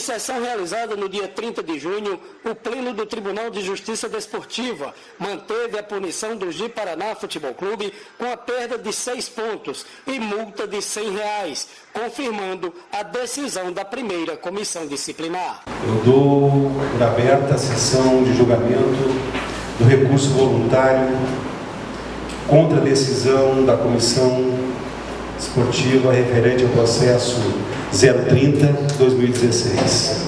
sessão realizada no dia 30 de junho, o Pleno do Tribunal de Justiça Desportiva manteve a punição do Ji-Paraná Futebol Clube com a perda de 6 pontos e multa de R$100, confirmando a decisão da primeira comissão disciplinar. Eu dou por aberta a sessão de julgamento do recurso voluntário contra a decisão da comissão esportiva referente ao processo 030/2016.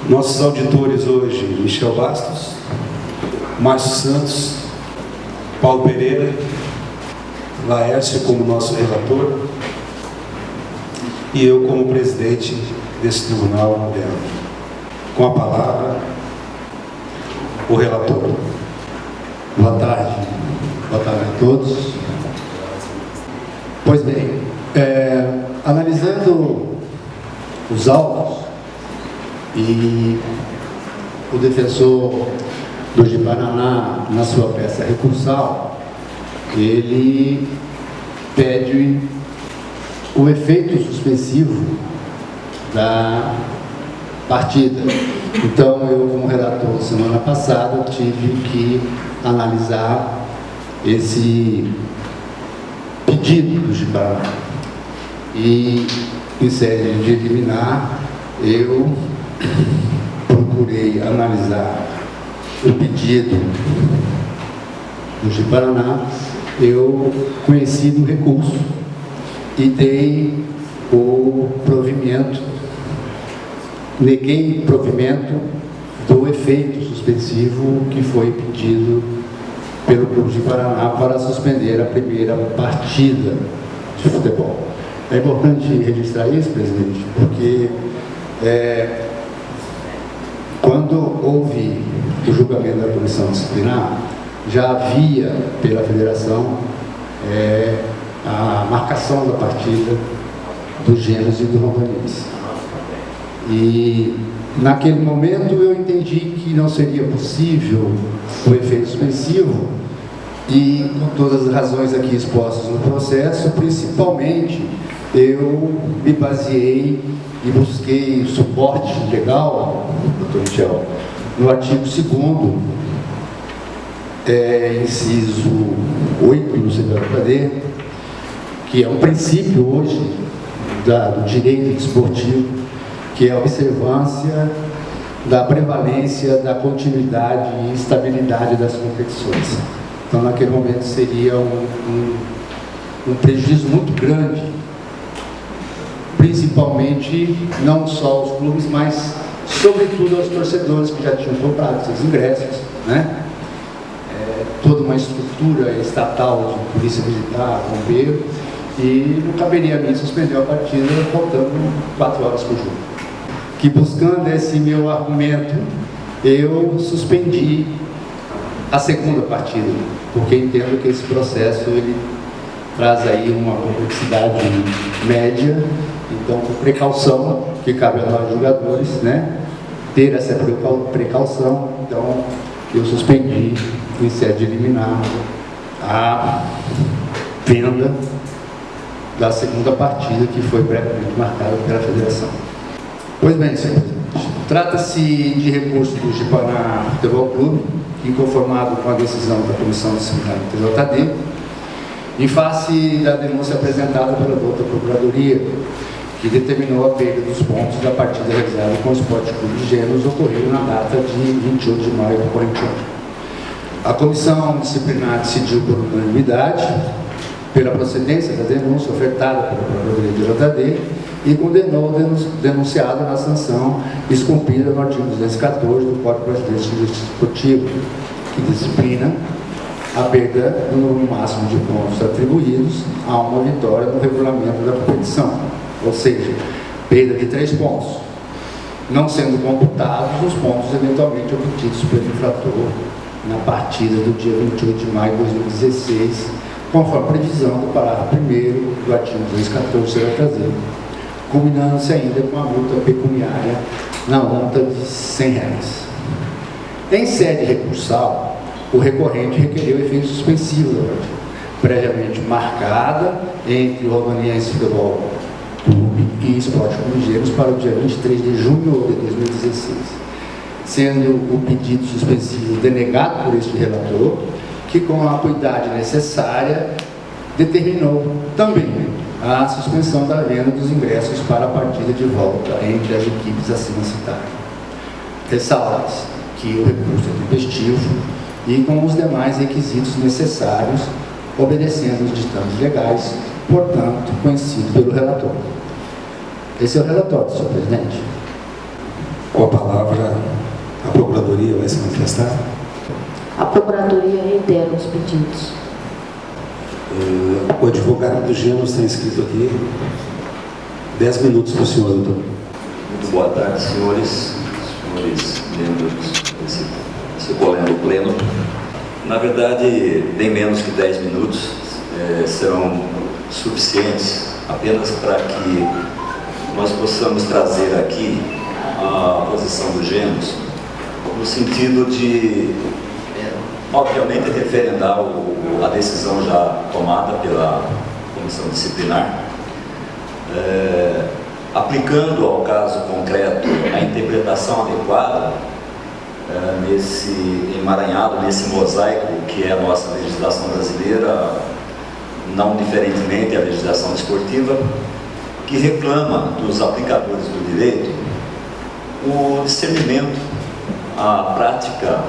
Nossos auditores hoje, Michel Bastos, Márcio Santos, Paulo Pereira, Laércio como nosso relator e eu como presidente desse tribunal moderno. Com a palavra, o relator. Boa tarde a todos. Pois bem, analisando os autos e o defensor do Ji-Paraná, na sua peça recursal, ele pede o efeito suspensivo da partida. Então, eu, como relator, semana passada, tive que analisar esse pedido do Ji-Paraná. E, em sede de liminar, eu procurei analisar o pedido do Ji-Paraná, eu conheci do recurso e dei o provimento, neguei o provimento do efeito suspensivo que foi pedido pelo Clube Ji-Paraná para suspender a primeira partida de futebol. É importante registrar isso, presidente, porque quando houve o julgamento da comissão disciplinar, já havia pela federação a marcação da partida do Gênesis e do Rondonense. E naquele momento eu entendi que não seria possível o efeito suspensivo e, com todas as razões aqui expostas no processo, principalmente eu me baseei e busquei suporte legal, doutor Michel, no artigo 2º, inciso 8 do CPJ, que é um princípio hoje do direito desportivo, que é a observância da prevalência, da continuidade e estabilidade das competições. Então, naquele momento, seria um prejuízo muito grande, principalmente, não só aos clubes, mas, sobretudo, aos torcedores que já tinham comprado seus ingressos, né? Toda uma estrutura estatal de polícia militar, bombeiro, e não caberia a mim suspender a partida faltando 4 horas para o jogo. Que, buscando esse meu argumento, eu suspendi a segunda partida, porque entendo que esse processo ele traz aí uma complexidade média, então, com precaução, que cabe a nós jogadores, né, ter essa precaução. Então, eu suspendi, em sede liminar, a venda da segunda partida, que foi previamente marcada pela federação. Pois bem, senhor presidente, trata-se de recurso do Ji-Paraná Futebol Clube, inconformado com a decisão da Comissão Disciplinar do TJD, em face da denúncia apresentada pela douta Procuradoria, que determinou a perda dos pontos da partida realizada com o Esporte Clube de Gênesis, ocorreu na data de 28 de maio de 41. A Comissão Disciplinar decidiu por unanimidade pela procedência da denúncia ofertada pela Procuradoria do TJD e condenou o denunciado na sanção esculpida no artigo 214 do Código Brasileiro de Justiça Esportiva, que disciplina a perda do número máximo de pontos atribuídos a uma vitória no regulamento da competição, ou seja, perda de 3 pontos, não sendo computados os pontos eventualmente obtidos pelo infrator na partida do dia 28 de maio de 2016, conforme a previsão do parágrafo 1º do artigo 214 será trazido, combinando-se ainda com a multa pecuniária na monta de R$100. Em sede recursal, o recorrente requereu efeito suspensivo da partida, previamente marcada entre o Rondoniense Futebol Clube e Esporte Clube Gêmeos para o dia 23 de junho de 2016, sendo o pedido suspensivo denegado por este relator, que com a acuidade necessária determinou também a suspensão da venda dos ingressos para a partida de volta entre as equipes acima citadas. Ressalva-se que o recurso é tempestivo e com os demais requisitos necessários, obedecendo os ditames legais, portanto, conhecido pelo relator. Esse é o relatório, senhor presidente. Com a palavra, a Procuradoria vai se manifestar. A Procuradoria reitera os pedidos. O advogado do Gêmeos está inscrito aqui. 10 minutos para o senhor, doutor. Muito boa tarde, senhores membros desse colégio pleno. Na verdade, bem menos que 10 minutos serão suficientes apenas para que nós possamos trazer aqui a posição do Gêmeos no sentido de, obviamente, referendar a decisão já tomada pela Comissão Disciplinar, aplicando ao caso concreto a interpretação adequada nesse emaranhado, nesse mosaico que é a nossa legislação brasileira, não diferentemente a legislação desportiva, que reclama dos aplicadores do direito o discernimento, a prática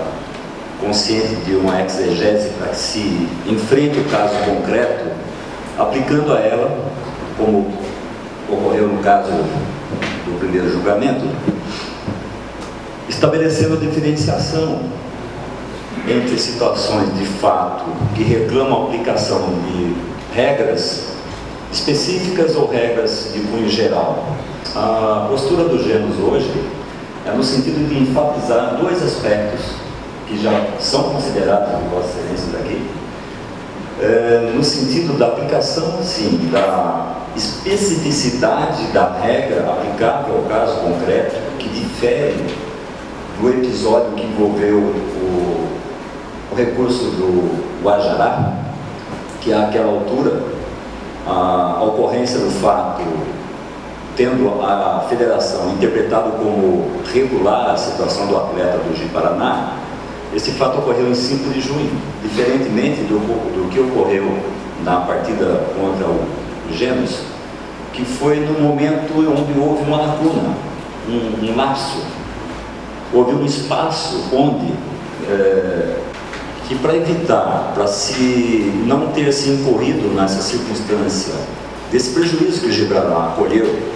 consciente de uma exegese para que se enfrente o caso concreto, aplicando a ela, como ocorreu no caso do primeiro julgamento, estabelecendo a diferenciação entre situações de fato que reclamam a aplicação de regras específicas ou regras de cunho geral. A postura do Gêmeos hoje é no sentido de enfatizar dois aspectos que já são considerados por Vossa Excelência daqui, no sentido da aplicação, sim, da especificidade da regra aplicável ao caso concreto, que difere do episódio que envolveu o recurso do Guajará, que àquela altura a ocorrência do fato, tendo a federação interpretado como regular a situação do atleta do Ji-Paraná, esse fato ocorreu em 5 de junho, diferentemente do que ocorreu na partida contra o Gêmeos, que foi no momento onde houve uma lacuna, um lapso, houve um espaço onde, que para evitar, para se não ter se incorrido nessa circunstância, desse prejuízo que o Ji-Paraná acolheu,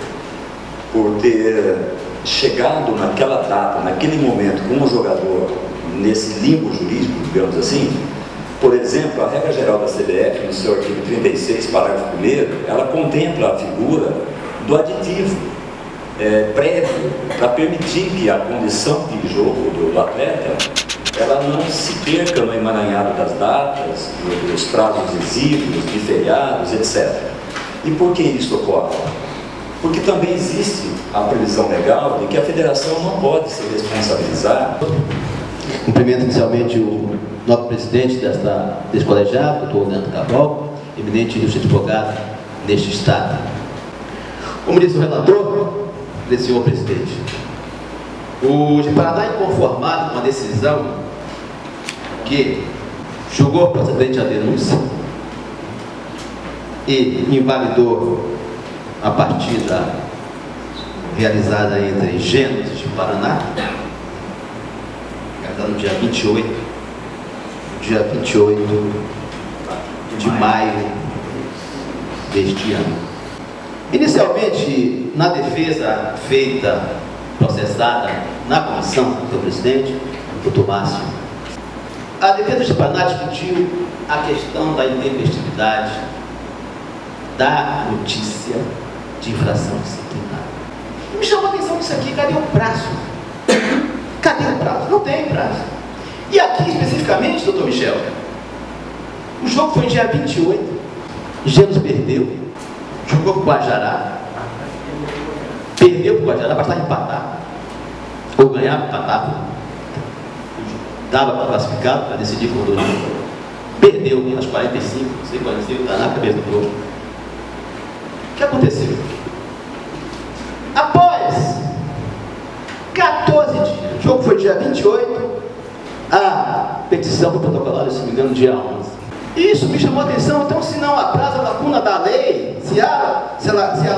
por ter chegado naquela data, naquele momento, como jogador, nesse limbo jurídico, digamos assim, por exemplo, a regra geral da CBF, no seu artigo 36, parágrafo 1º, ela contempla a figura do aditivo prévio para permitir que a condição de jogo do atleta ela não se perca no emaranhado das datas, dos prazos exíguos, de feriados, etc. E por que isso ocorre? Porque também existe a previsão legal de que a federação não pode se responsabilizar. Cumprimento inicialmente o novo presidente desse colegiado, doutor Leandro Cabral, eminente ilustre advogado neste estado. Como disse o relator, senhor presidente, o Ji-Paraná é inconformado com a decisão que julgou procedente a denúncia e invalidou a partida realizada entre Gêmeos e Ji-Paraná, no dia 28 de maio deste ano. Inicialmente, na defesa feita, processada na comissão do presidente, doutor Márcio, a defesa de Ji-Paraná discutiu a questão da intempestividade da notícia de infração disciplinar. E me chamou a atenção disso aqui, cadê o prazo? Cadê o prazo? Não tem prazo. E aqui, especificamente, doutor Michel, o jogo foi no dia 28, Gêmeos perdeu, jogou com o Guajará, perdeu para o Guajará, bastava empatar, ou ganhar, empatar, dava para classificado, para decidir por 2 jogos, perdeu nas 45, 45, está na cabeça do jogo. O que aconteceu? 28, a petição foi protocolada, se não me engano, dia 11. Isso me chamou a atenção. Então, se não atrasa a lacuna da lei, se a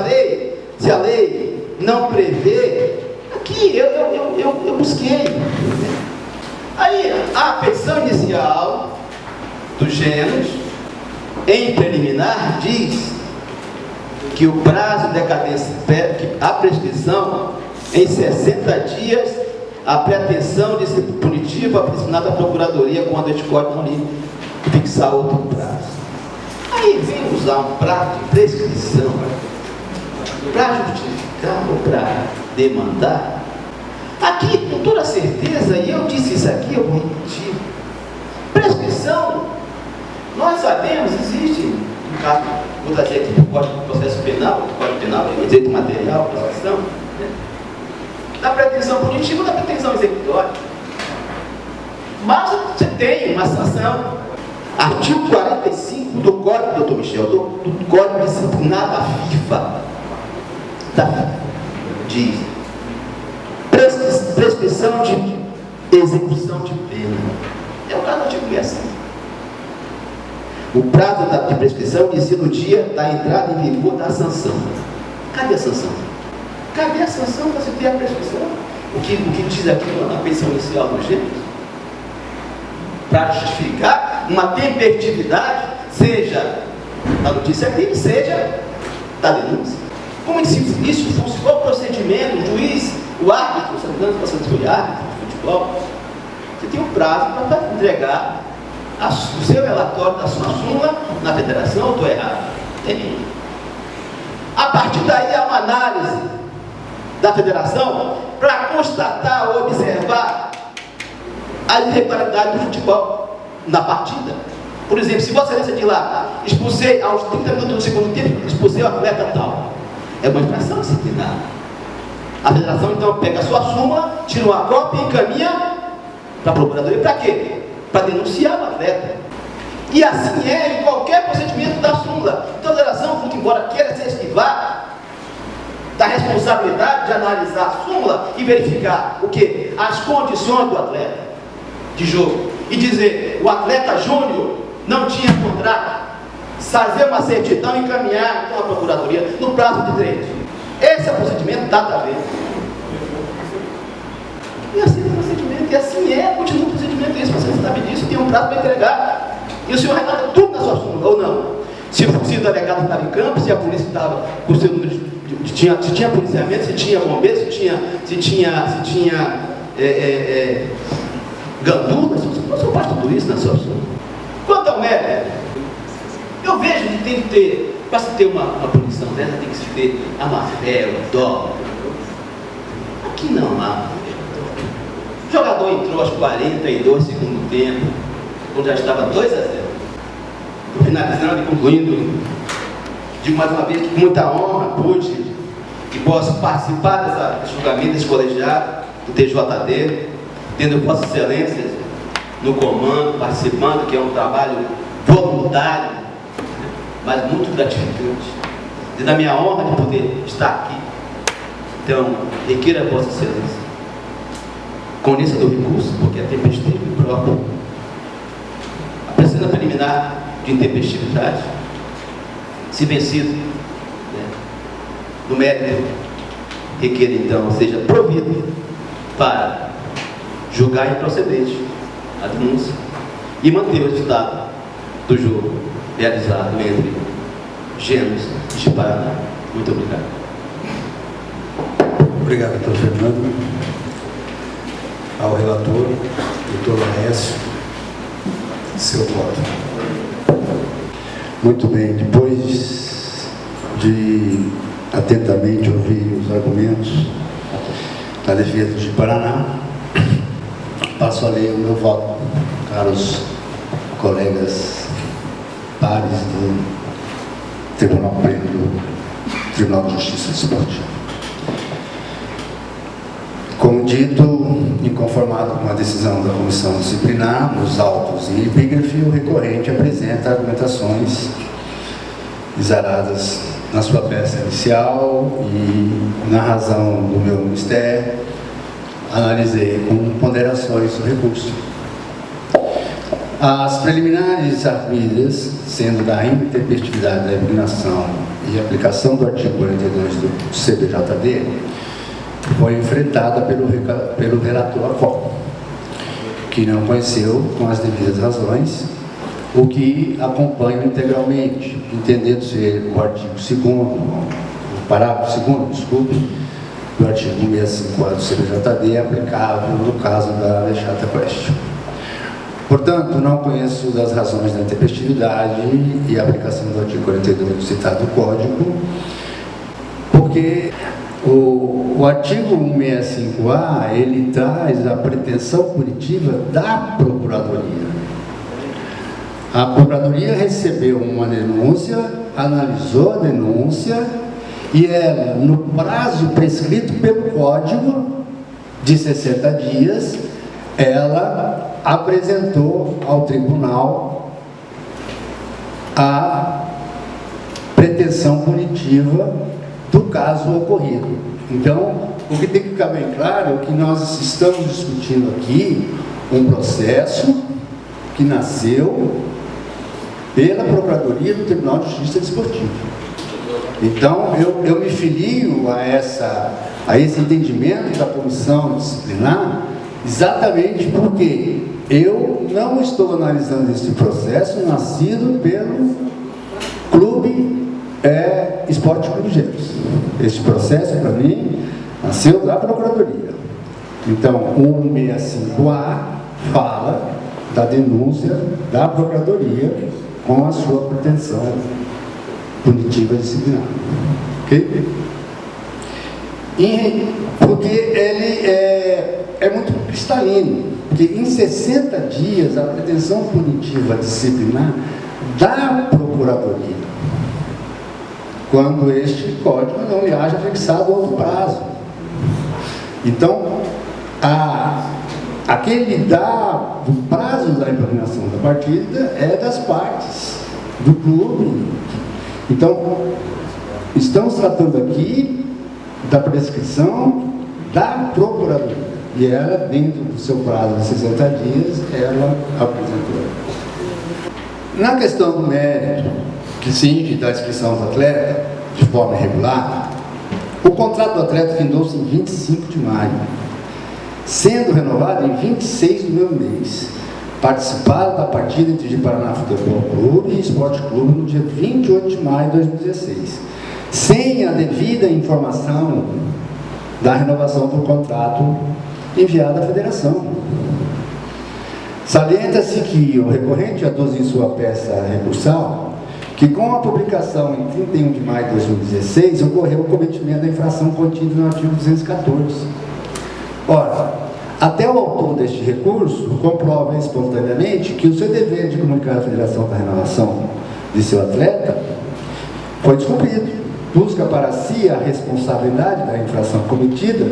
lei não prevê, aqui eu busquei. Aí, a petição inicial do Gêneros, em preliminar, diz que o prazo de decadência, a prescrição em 60 dias, a pretensão de ser punitiva apresentada à Procuradoria quando este código não lhe fixar outro prazo. Aí vem usar um prazo de prescrição para justificar ou para demandar. Aqui, com toda certeza, e eu disse isso aqui, eu vou repetir, prescrição, nós sabemos, existe, no caso, vou trazer aqui o Código de Processo Penal, o Código Penal, direito material, prescrição, né? Da pretensão punitiva ou da pretensão executória. Mas você tem uma sanção. Artigo 45 do Código, doutor Michel, do Código Disciplinar da FIFA, diz prescrição de execução de pena. É o caso do artigo 65. O prazo de prescrição inicia no dia da entrada em vigor da sanção. Cadê a sanção? Cadê a sanção para se ter a prescrição? O que diz aqui na petição inicial do Gêneros? Para justificar uma tempestividade, seja da notícia crime, seja da denúncia. Como se isso fosse qual procedimento, o juiz, o árbitro, se não me engano, foi árbitro de futebol, você tem um prazo para entregar o seu relatório da sua súmula na federação, ou estou errado? Tem. A partir daí há uma análise da federação para constatar ou observar a irregularidade do futebol na partida. Por exemplo, se Vossa Excelência de lá, expulsei aos 30 minutos do segundo tempo, expulsei o atleta tal, é uma infração disciplinar. A federação então pega a sua súmula, tira uma cópia e encaminha para a Procuradoria. Para quê? Para denunciar o atleta. E assim é em qualquer procedimento da súmula. Então a federação, muito embora queira se esquivar da responsabilidade de analisar a súmula e verificar o quê? As condições do atleta de jogo. E dizer, o atleta júnior não tinha contrato, fazer uma certidão e encaminhar então a Procuradoria no prazo de 3 dias. Esse é o procedimento da tabela. E assim é o procedimento, e assim continua o procedimento. Isso, você sabe disso, tem um prazo para entregar. E o senhor relata tudo na sua súmula, ou não? Se o delegado estava em campo, se a polícia estava com o seu número se tinha policiamento, se tinha bombeiro, se tinha gandula, você faz tudo isso na sua súmula. Quanto ao mérito, eu vejo que tem que ter, para se ter uma punição dessa, tem que se ter a má-fé, o dó. Aqui não há. O jogador entrou aos 42 segundo tempo, quando já estava 2-0. Finalizando e concluindo, digo mais uma vez que com muita honra pude e posso participar desse julgamento, desse colegiado, do TJD, tendo Vossa Excelência no comando, participando, que é um trabalho voluntário, mas muito gratificante. E da minha honra de poder estar aqui. Então, requeira a Vossa Excelência conheça do recurso, porque é tempestivo próprio. A precisa preliminar de intempestividade, se vencido, né, no mérito, requer então seja provido para julgar improcedente a denúncia e manter o resultado do jogo realizado entre Gêneros e Ji-Paraná. Muito obrigado. Obrigado, doutor Fernando. Ao relator, doutor Laércio, seu voto. Muito bem, depois de atentamente ouvir os argumentos da defesa de Paraná, passo a ler o meu voto, caros colegas pares do Tribunal Pleno do Tribunal de Justiça Desportiva. Como dito, inconformado com a decisão da Comissão Disciplinar, nos autos em epígrafe, o recorrente apresenta argumentações exaradas na sua peça inicial e, na razão do meu ministério, analisei com ponderações o recurso. As preliminares arguidas, sendo da intempestividade da impugnação e aplicação do artigo 42 do CBJD, foi enfrentada pelo relator Acol, que não conheceu com as devidas razões, o que acompanho integralmente, entendendo ser o artigo 2º, o parágrafo 2º, desculpe, do artigo 654 do CBJD aplicável no caso da Alexandra Quest. Portanto, não conheço das razões da intempestividade e aplicação do artigo 42 do citado Código, porque o artigo 165A, ele traz a pretensão punitiva da Procuradoria. A Procuradoria recebeu uma denúncia, analisou a denúncia e ela, no prazo prescrito pelo Código de 60 dias, ela apresentou ao tribunal a pretensão punitiva do caso ocorrido. Então, o que tem que ficar bem claro é que nós estamos discutindo aqui um processo que nasceu pela Procuradoria do Tribunal de Justiça Desportiva. Então, eu me filio a esse entendimento da comissão disciplinar, exatamente porque eu não estou analisando esse processo nascido pelo Clube Esporte Clube Gêmeos. Este processo, para mim, nasceu da Procuradoria. Então, o 165A fala da denúncia da Procuradoria com a sua pretensão punitiva disciplinar. Ok? Porque ele é muito cristalino, porque em 60 dias a pretensão punitiva disciplinar da Procuradoria, quando este código não lhe haja fixado outro prazo. Então, aquele do prazo da impugnação da partida é das partes do clube. Então, estamos tratando aqui da prescrição da Procuradoria. E ela, dentro do seu prazo de 60 dias, ela apresentou. Na questão do mérito, que cinge da inscrição do atleta, de forma irregular, o contrato do atleta findou-se em 25 de maio, sendo renovado em 26 do mesmo mês. Participaram da partida entre o Paraná Futebol Clube e Esporte Clube no dia 28 de maio de 2016, sem a devida informação da renovação do contrato enviado à federação. Salienta-se que o recorrente aduz em sua peça recursal que com a publicação em 31 de maio de 2016 ocorreu o cometimento da infração contida no artigo 214. Ora, até o autor deste recurso comprova espontaneamente que o seu dever de comunicar à federação da renovação de seu atleta foi descumprido. Busca para si a responsabilidade da infração cometida,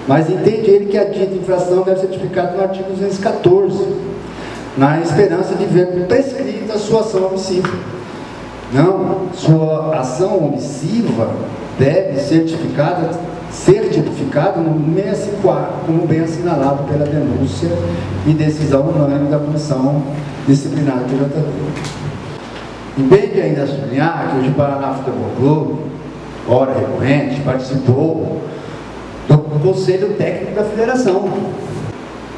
mas entende ele que a dita infração deve ser tipificada no artigo 214, na esperança de ver prescrita a sua ação omissiva. Não, sua ação omissiva deve ser tipificada no 654, como bem assinalado pela denúncia e decisão unânime da Comissão Disciplinar do TJD. Impede ainda sublinhar que o Paraná Futebol Clube, ora recorrente, participou do Conselho Técnico da Federação.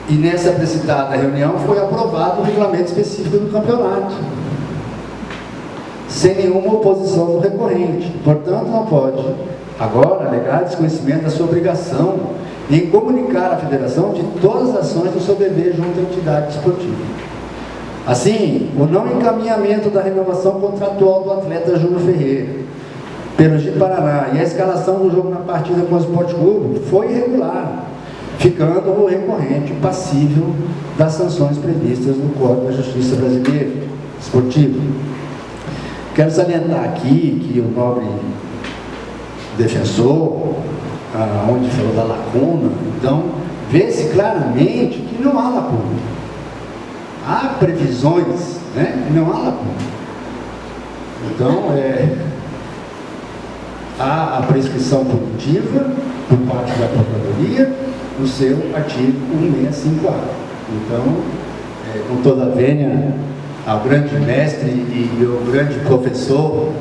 E nessa precitada reunião foi aprovado o regulamento específico do campeonato, sem nenhuma oposição do recorrente. Portanto, não pode agora alegar desconhecimento da sua obrigação em comunicar à federação de todas as ações do seu dever junto à entidade esportiva. Assim, o não encaminhamento da renovação contratual do atleta Júnior Ferreira pelo Ji-Paraná e a escalação do jogo na partida com o Esporte Clube foi irregular, ficando o recorrente passível das sanções previstas no Código da Justiça Brasileira Esportiva. Quero salientar aqui que o nobre defensor, onde falou da lacuna, então, vê-se claramente que não há lacuna. Há previsões, né? E não há lacuna. Então, há a prescrição punitiva por parte da Procuradoria no seu artigo 165A. Então, com toda a vênia ao grande mestre e ao grande professor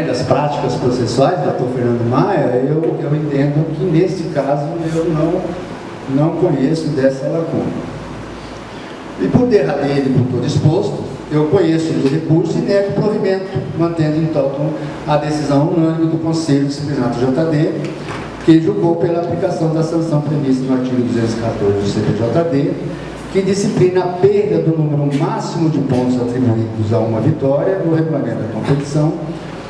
das práticas processuais, doutor Fernando Maia, eu entendo que nesse caso eu não conheço dessa lacuna. E por derradeiro e por todo exposto, eu conheço do recurso e nego o provimento, mantendo então a decisão unânime do Conselho Disciplinar do JD, que julgou pela aplicação da sanção prevista no artigo 214 do CPJD, que disciplina a perda do número máximo de pontos atribuídos a uma vitória no regulamento da competição,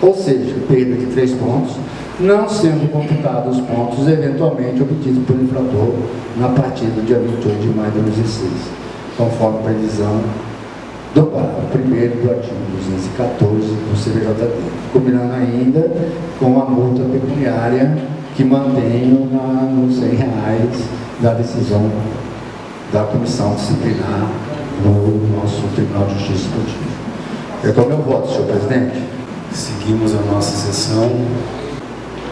ou seja, perda de 3 pontos, não sendo computados os pontos eventualmente obtidos por infrator na partida do dia 28 de maio de 2016, conforme a previsão do parágrafo 1º do artigo 214 do CPJD, combinando ainda com a multa pecuniária que mantenho nos R$100 da decisão da comissão disciplinar no nosso Tribunal de Justiça Esportiva. Eu tomo meu voto, senhor presidente. Seguimos a nossa sessão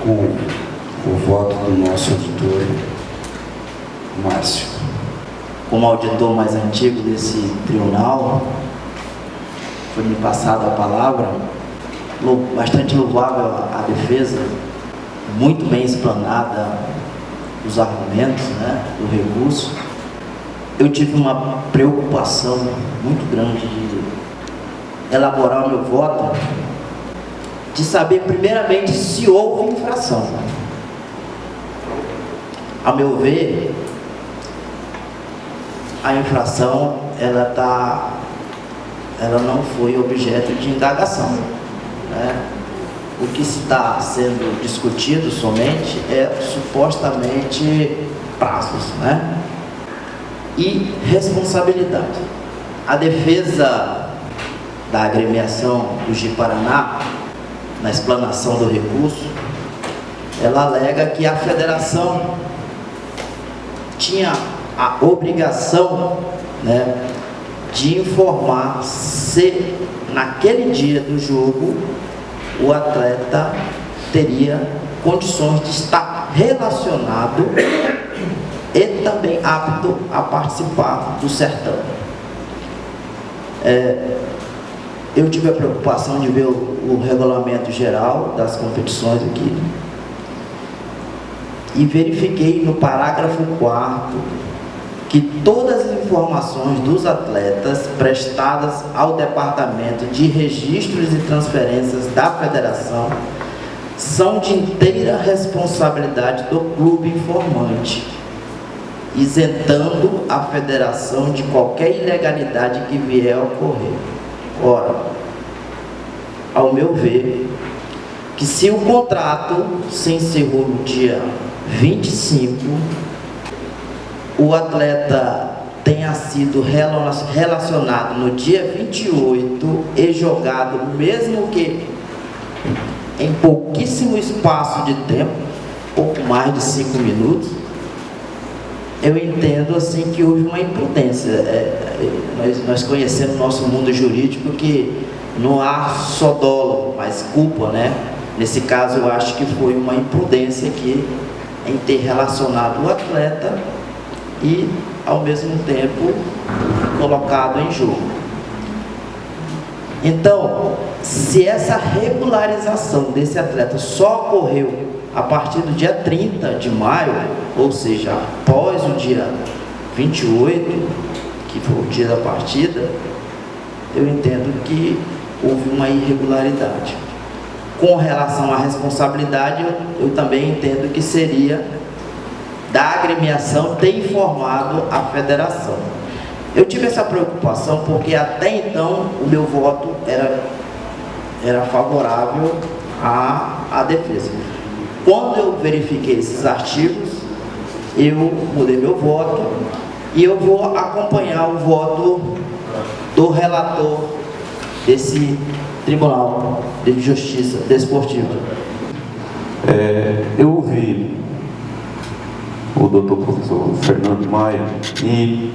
com o voto do nosso auditor, Márcio. Como auditor mais antigo desse tribunal, foi-me passada a palavra, bastante louvável a defesa, muito bem explanada os argumentos, do recurso. Eu tive uma preocupação muito grande de elaborar o meu voto, de saber primeiramente se houve infração. A meu ver, a infração ela não foi objeto de indagação, O que está sendo discutido somente é supostamente prazos, e responsabilidade. A defesa da agremiação do Ji-Paraná, na explanação do recurso, ela alega que a federação tinha a obrigação de informar se naquele dia do jogo o atleta teria condições de estar relacionado e também apto a participar do certame. Eu tive a preocupação de ver o regulamento geral das competições aqui e verifiquei no parágrafo 4º que todas as informações dos atletas prestadas ao Departamento de Registros e Transferências da Federação são de inteira responsabilidade do clube informante, isentando a federação de qualquer ilegalidade que vier a ocorrer. Ora, ao meu ver, que se o contrato se encerrou no dia 25, o atleta tenha sido relacionado no dia 28 e jogado, mesmo que em pouquíssimo espaço de tempo, pouco mais de 5 minutos, eu entendo assim que houve uma imprudência. Nós conhecemos o nosso mundo jurídico que não há só dolo, mas culpa, Nesse caso eu acho que foi uma imprudência aqui em ter relacionado o atleta e ao mesmo tempo colocado em jogo. Então, se essa regularização desse atleta só ocorreu a partir do dia 30 de maio, ou seja, após o dia 28, que foi o dia da partida, eu entendo que houve uma irregularidade. Com relação à responsabilidade, eu também entendo que seria da agremiação ter informado a federação. Eu tive essa preocupação porque até então o meu voto era favorável à defesa. Quando eu verifiquei esses artigos, eu mudei meu voto e eu vou acompanhar o voto do relator desse Tribunal de Justiça Desportiva. Eu ouvi o doutor professor Fernando Maia e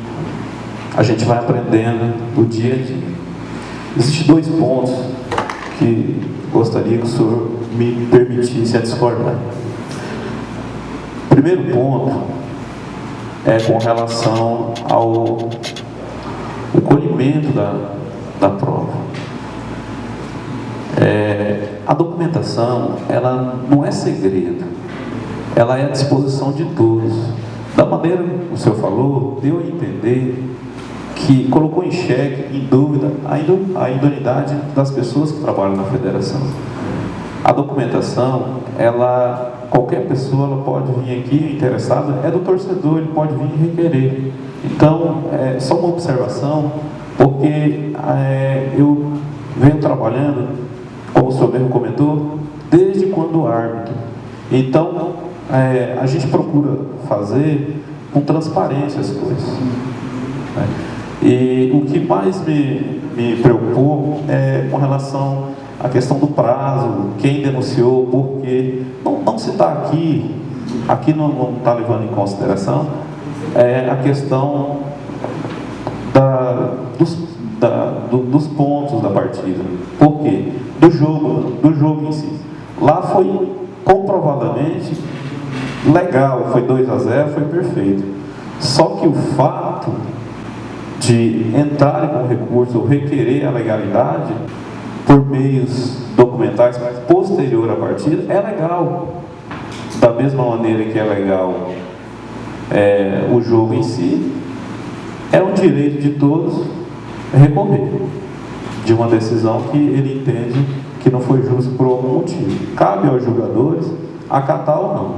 a gente vai aprendendo do dia a dia. Existem 2 pontos que gostaria que o senhor me permitisse a discordar. O primeiro ponto com relação ao colhimento da prova. A documentação, ela não é segredo, ela é à disposição de todos. Da maneira que o senhor falou, deu a entender que colocou em xeque, em dúvida, a idoneidade das pessoas que trabalham na federação. A documentação, qualquer pessoa ela pode vir aqui interessada, é do torcedor, ele pode vir e requerer. Então, só uma observação, porque eu venho trabalhando, como o senhor mesmo comentou, desde quando árbitro. Então, a gente procura fazer com transparência as coisas. Né? E o que mais me preocupou é com relação à questão do prazo, quem denunciou, porque não se está aqui não está levando em consideração a questão dos pontos da partida. Por quê? Do jogo em si. Lá foi comprovadamente legal, foi 2-0, foi perfeito. Só que o fato de entrar com recurso ou requerer a legalidade por meios documentais posterior à partida é legal. Da mesma maneira que é legal o jogo em si, é um direito de todos recorrer de uma decisão que ele entende que não foi justo por algum motivo. Cabe aos jogadores acatar ou não.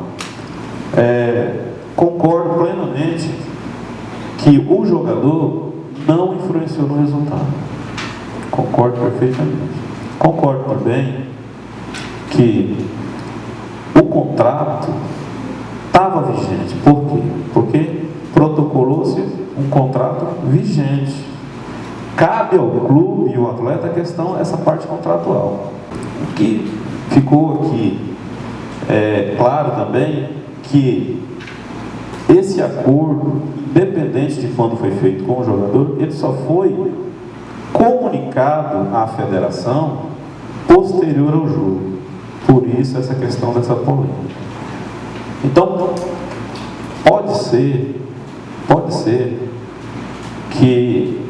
Concordo plenamente que o jogador não influenciou no resultado. Concordo perfeitamente. Concordo também que o contrato estava vigente. Por quê? Porque protocolou-se um contrato vigente. Cabe ao clube e ao atleta a questão, essa parte contratual. O que ficou aqui claro também que esse acordo, independente de quando foi feito com o jogador, ele só foi comunicado à federação posterior ao jogo. Por isso essa questão dessa polêmica. Então, pode ser que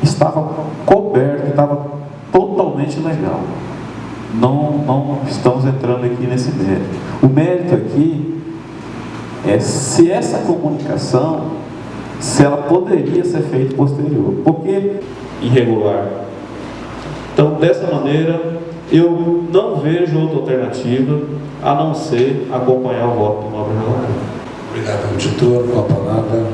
estava coberto, que estava totalmente legal. Não estamos entrando aqui nesse mérito. O mérito aqui é se essa comunicação, se ela poderia ser feita posterior. Porque irregular. Então, dessa maneira, eu não vejo outra alternativa a não ser acompanhar o voto do nobre relator. Obrigado, auditor. Com a palavra,